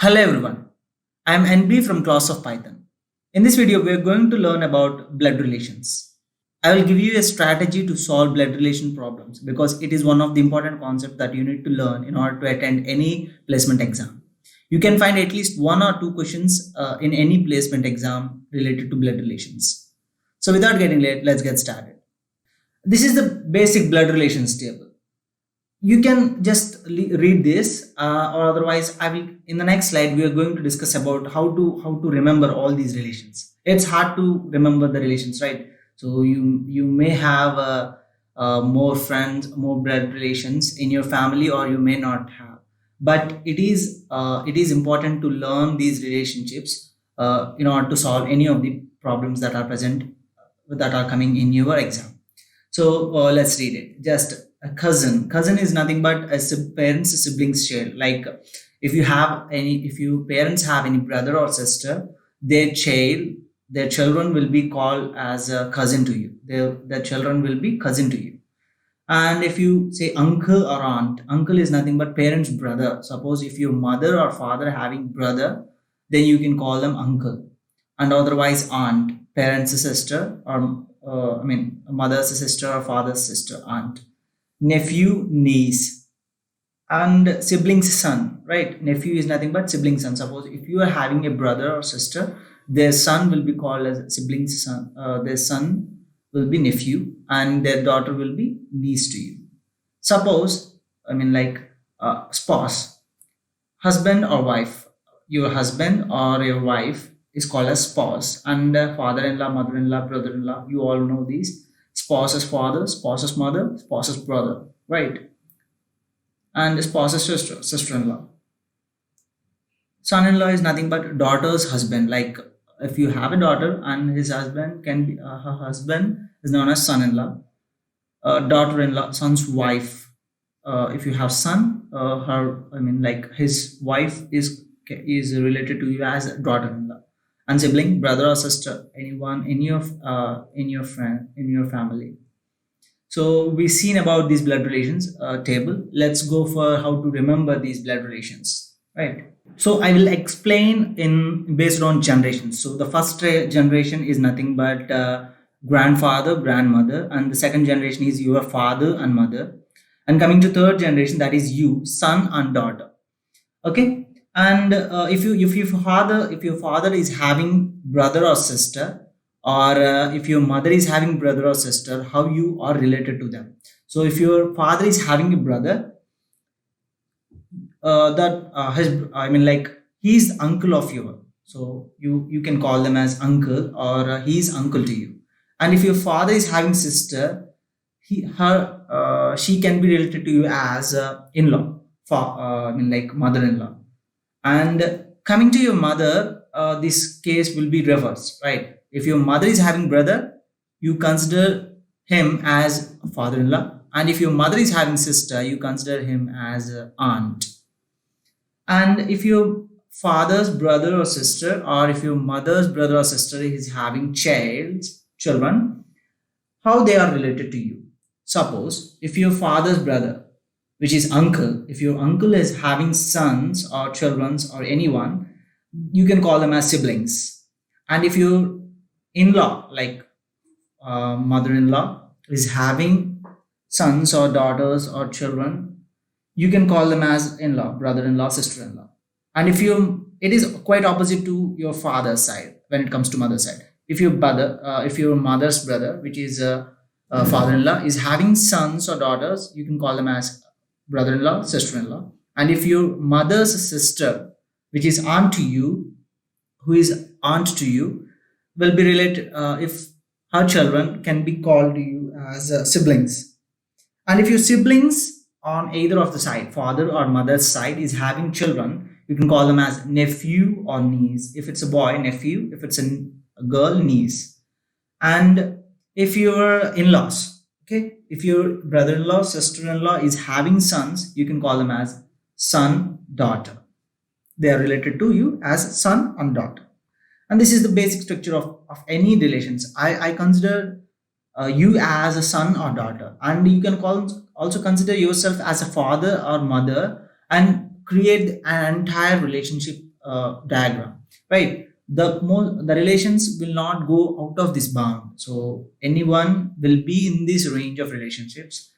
Hello everyone, I am NB from class of Python. In this video, we are going to learn about blood relations. I will give you a strategy to solve blood relation problems because it is one of the important concepts that you need to learn in order to attend any placement exam. You can find at least one or two questions in any placement exam related to blood relations. So without getting late, let's get started. This is the basic blood relations table. You can just read this or otherwise I will in the next slide we are going to discuss about how to remember all these relations. It's hard to remember the relations, right? So you may have more friends, more blood relations in your family, or you may not have, but it is important to learn these relationships in order to solve any of the problems that are present, that are coming in your exam. So let's read it. Just a cousin. Cousin is nothing but a parents siblings share. Like if you parents have any brother or sister, their children will be called as a cousin to you. Their children will be cousin to you. And if you say uncle or aunt, uncle is nothing but parents brother. Suppose if your mother or father having brother, then you can call them uncle. And otherwise aunt, parents sister, or mother's sister or father's sister, aunt. Nephew, niece, and sibling's son, right? Nephew is nothing but sibling's son. Suppose if you are having a brother or sister, their son will be called as sibling's son. Their son will be nephew, and their daughter will be niece to you. Suppose, spouse, husband or wife. Your husband or your wife is called as spouse, and father-in-law, mother-in-law, brother-in-law. You all know these. Spouse's father, spouse's mother, spouse's brother, right? And spouse's sister, sister-in-law. Son-in-law is nothing but daughter's husband. Like if you have a daughter and his husband can be her husband is known as son-in-law. Daughter-in-law, son's wife. If you have son, his wife is related to you as daughter-in-law. And sibling, brother or sister, anyone in your family. So we've seen about these blood relations table. Let's go for how to remember these blood relations, right? So I will explain in based on generations. So the first generation is nothing but grandfather, grandmother, and the second generation is your father and mother. And coming to third generation, that is you, son and daughter. Okay. And if your father is having brother or sister, or if your mother is having brother or sister, how you are related to them. So if your father is having a brother, he's uncle of yours, so you can call them as uncle, or he's uncle to you. And if your father is having sister, she can be related to you as in-law, mother-in-law. And coming to your mother, this case will be reversed, right? If your mother is having brother, you consider him as father-in-law. And if your mother is having sister, you consider him as aunt. And if your father's brother or sister, or if your mother's brother or sister is having children, how they are related to you. Suppose if your father's brother, which is uncle, if your uncle is having sons or children or anyone, you can call them as siblings. And if your in-law, like mother-in-law, is having sons or daughters or children, you can call them as in-law, brother-in-law, sister-in-law. And it is quite opposite to your father's side when it comes to mother's side. If your mother's brother, which is father-in-law, is having sons or daughters, you can call them as brother-in-law, sister-in-law. And if your mother's sister, which is aunt to you, who is aunt to you, will be related, if her children can be called to you as siblings. And if your siblings on either of the side, father or mother's side, is having children, you can call them as nephew or niece. If it's a boy, nephew. If it's a girl, niece. And if your in-laws, okay, if your brother-in-law, sister-in-law is having sons, you can call them as son, daughter. They are related to you as son and daughter. And this is the basic structure of any relations. I consider you as a son or daughter, and you can also consider yourself as a father or mother. And create an entire relationship diagram, right? The relations will not go out of this bound, so anyone will be in this range of relationships.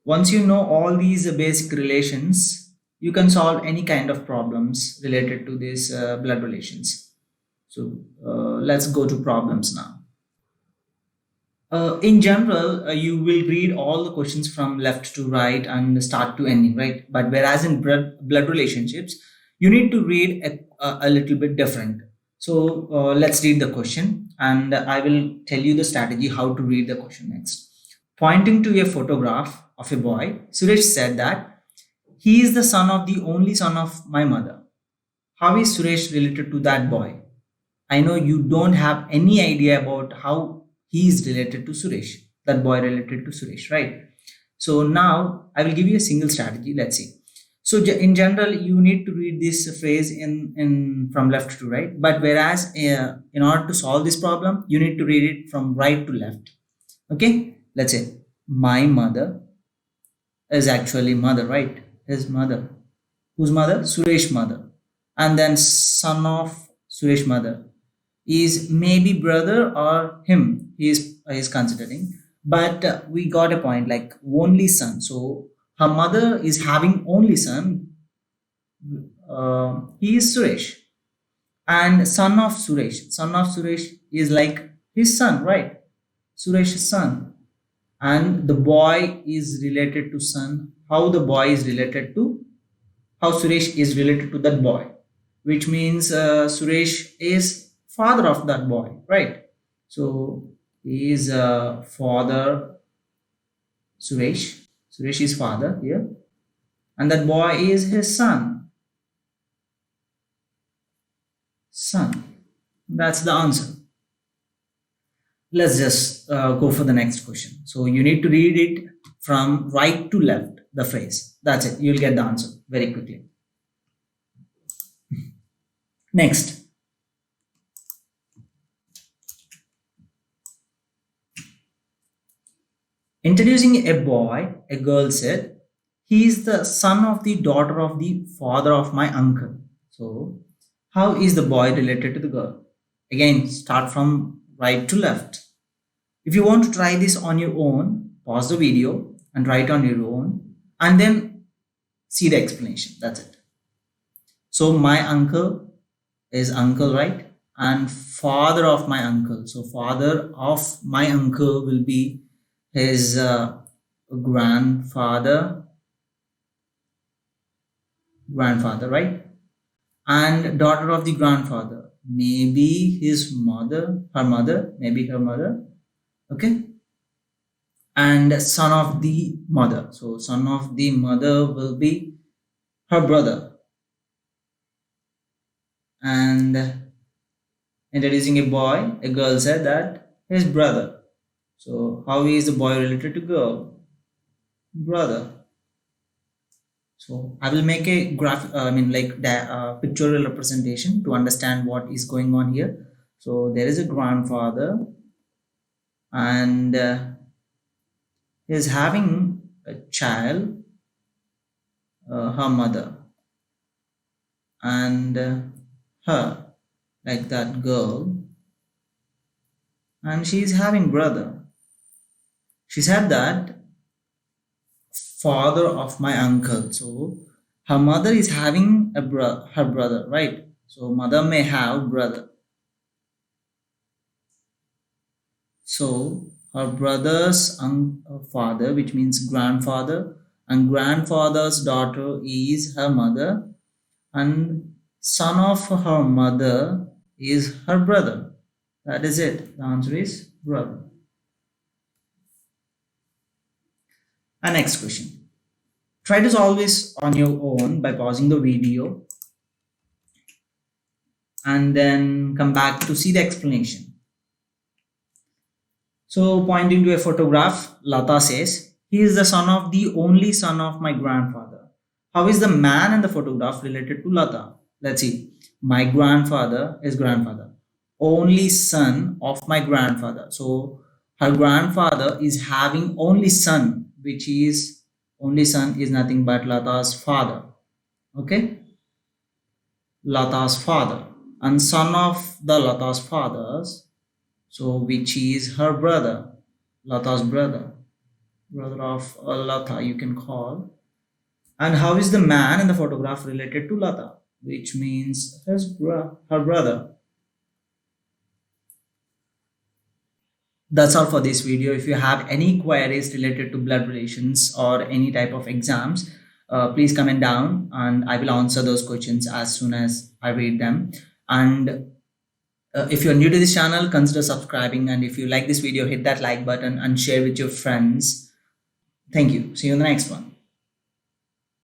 Once you know all these basic relations, you can solve any kind of problems related to these blood relations. So let's go to problems now. In general, you will read all the questions from left to right and start to ending, right? But whereas in blood relationships, you need to read a little bit different. So let's read the question, and I will tell you the strategy how to read the question next. Pointing to a photograph of a boy, Suresh said that he is the son of the only son of my mother. How is Suresh related to that boy? I know you don't have any idea about how he is related to Suresh, that boy related to Suresh, right? So now I will give you a single strategy. Let's see. So in general, you need to read this phrase in from left to right. But whereas in order to solve this problem, you need to read it from right to left. Okay. Let's say my mother is actually mother, right? His mother. Whose mother? Suresh mother. And then son of Suresh mother is maybe brother or him. He is considering. But we got a point like only son. So her mother is having only son. He is Suresh. And son of Suresh. Son of Suresh is like his son, right? Suresh's son. And the boy is related to son. How the boy is related to, how Suresh is related to that boy, which means Suresh is father of that boy, right? So he is father Suresh. Suresh is father here, and that boy is his son. Son. That's the answer. Let's just go for the next question. So you need to read it from right to left, the phrase. That's it. You'll get the answer very quickly. Next. Introducing a boy, a girl said, he is the son of the daughter of the father of my uncle. So, how is the boy related to the girl? Again, start from right to left. If you want to try this on your own, pause the video and write on your own, and then see the explanation. That's it. So, my uncle is uncle, right? And father of my uncle. So, father of my uncle will be his grandfather, right? And daughter of the grandfather, maybe his mother, her mother, maybe her mother, okay? And son of the mother. So, son of the mother will be her brother. And introducing a boy, a girl said that his brother. So how is the boy related to girl? Brother. So I will make a graph, pictorial representation to understand what is going on here. So there is a grandfather, and he is having a child, her mother, and her, like that girl, and she is having brother. She said that father of my uncle. So her mother is having her brother, right? So mother may have brother. So her brother's father, which means grandfather, and grandfather's daughter is her mother, and son of her mother is her brother. That is it. The answer is brother. And next question. Try to solve this on your own by pausing the video and then come back to see the explanation. So pointing to a photograph, Lata says, he is the son of the only son of my grandfather. How is the man in the photograph related to Lata? Let's see. My grandfather is grandfather. Only son of my grandfather. So her grandfather is having only son, which is only son is nothing but Lata's father. Okay, Lata's father and son of the Lata's fathers. So which is her brother, Lata's brother, brother of Lata, you can call. And how is the man in the photograph related to Lata, which means her brother. That's all for this video. If you have any queries related to blood relations or any type of exams, please comment down and I will answer those questions as soon as I read them. And if you're new to this channel, consider subscribing. And if you like this video, hit that like button and share with your friends. Thank you. See you in the next one.